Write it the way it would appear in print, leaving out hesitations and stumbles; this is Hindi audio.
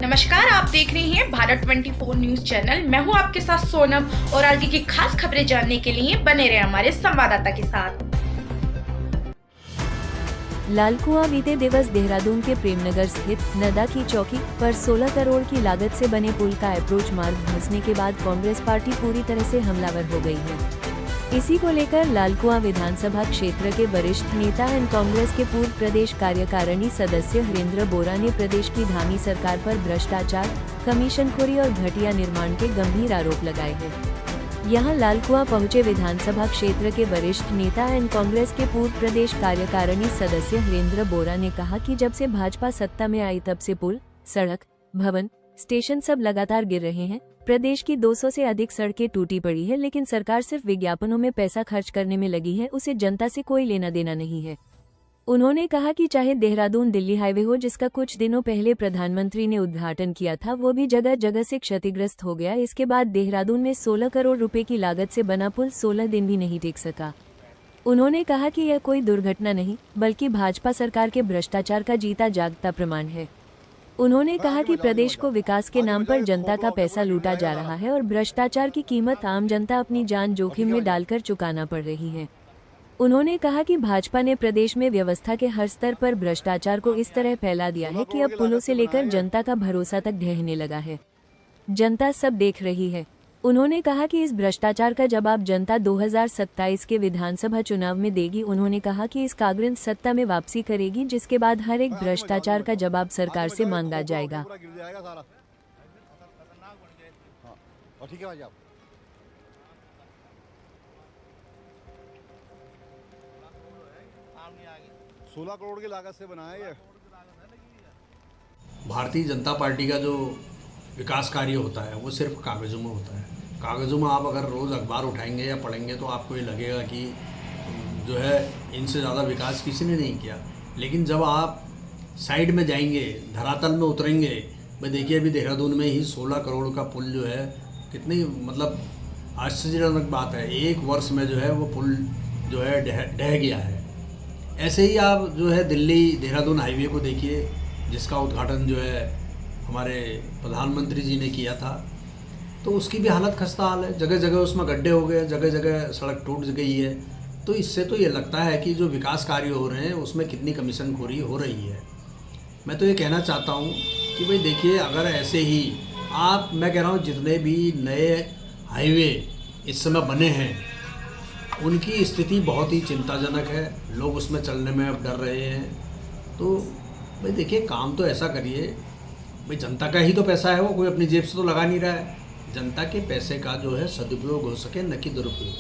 नमस्कार, आप देख रहे हैं भारत 24 न्यूज चैनल। मैं हूं आपके साथ सोनम और आगे की खास खबरें जानने के लिए बने रहे हमारे संवाददाता के साथ। लाल कुआं बीते दिवस देहरादून के प्रेमनगर स्थित नदा की चौकी पर 16 करोड़ की लागत से बने पुल का अप्रोच मार्ग धंसने के बाद कांग्रेस पार्टी पूरी तरह से हमलावर हो गई है। इसी को लेकर लाल कुआं विधानसभा क्षेत्र के वरिष्ठ नेता एंड कांग्रेस के पूर्व प्रदेश कार्यकारिणी सदस्य हरेंद्र बोरा ने प्रदेश की धामी सरकार पर भ्रष्टाचार, कमीशनखोरी और घटिया निर्माण के गंभीर आरोप लगाए हैं। यहां लाल कुआं पहुंचे विधानसभा क्षेत्र के वरिष्ठ नेता एंड कांग्रेस के पूर्व प्रदेश कार्यकारिणी सदस्य हरेंद्र बोरा ने कहा कि जब से भाजपा सत्ता में आई तब से पुल, सड़क, भवन, स्टेशन सब लगातार गिर रहे हैं। प्रदेश की 200 से अधिक सड़कें टूटी पड़ी है, लेकिन सरकार सिर्फ विज्ञापनों में पैसा खर्च करने में लगी है, उसे जनता से कोई लेना देना नहीं है। उन्होंने कहा कि चाहे देहरादून दिल्ली हाईवे हो, जिसका कुछ दिनों पहले प्रधानमंत्री ने उद्घाटन किया था, वो भी जगह जगह से क्षतिग्रस्त हो गया। इसके बाद देहरादून में 16 करोड़ रुपए की लागत से बना पुल 16 दिन भी नहीं टिक सका। उन्होंने कहा कि यह कोई दुर्घटना नहीं, बल्कि भाजपा सरकार के भ्रष्टाचार का जीता जागता प्रमाण है। उन्होंने कहा कि प्रदेश को विकास के नाम पर जनता का पैसा लूटा जा रहा है और भ्रष्टाचार की कीमत आम जनता अपनी जान जोखिम में डालकर चुकाना पड़ रही है। उन्होंने कहा कि भाजपा ने प्रदेश में व्यवस्था के हर स्तर पर भ्रष्टाचार को इस तरह फैला दिया है कि अब पुलों से लेकर जनता का भरोसा तक ढहने लगा है। जनता सब देख रही है। उन्होंने कहा कि इस भ्रष्टाचार का जवाब जनता 2027 के विधानसभा चुनाव में देगी। उन्होंने कहा कि इस कांग्रेस सत्ता में वापसी करेगी, जिसके बाद हर एक भ्रष्टाचार का जवाब सरकार से मांगा जाएगा। सोलह करोड़ की लागत से बना है ये। भारतीय जनता पार्टी का जो विकास कार्य होता है वो सिर्फ कागज़ों में होता है। कागज़ों में आप अगर रोज़ अखबार उठाएंगे या पढ़ेंगे तो आपको ये लगेगा कि जो है इनसे ज़्यादा विकास किसी ने नहीं किया। लेकिन जब आप साइड में जाएंगे, धरातल में उतरेंगे, भाई देखिए अभी देहरादून में ही 16 करोड़ का पुल जो है, कितनी मतलब आश्चर्यजनक बात है। 1 वर्ष में जो है वो पुल जो है ढह गया है। ऐसे ही आप जो है दिल्ली देहरादून हाईवे को देखिए, जिसका उद्घाटन जो है हमारे प्रधानमंत्री जी ने किया था, तो उसकी भी हालत खस्ता हाल है। जगह जगह उसमें गड्ढे हो गए, जगह जगह सड़क टूट गई है। तो इससे तो ये लगता है कि जो विकास कार्य हो रहे हैं उसमें कितनी कमीशनखोरी हो रही है। मैं तो ये कहना चाहता हूँ कि भाई देखिए, अगर ऐसे ही मैं कह रहा हूँ जितने भी नए हाईवे इस समय बने हैं उनकी स्थिति बहुत ही चिंताजनक है। लोग उसमें चलने में अब डर रहे हैं। तो भाई देखिए, काम तो ऐसा करिए, भाई जनता का ही तो पैसा है, वो कोई अपनी जेब से तो लगा नहीं रहा है। जनता के पैसे का जो है सदुपयोग हो सके, न कि दुरुपयोग।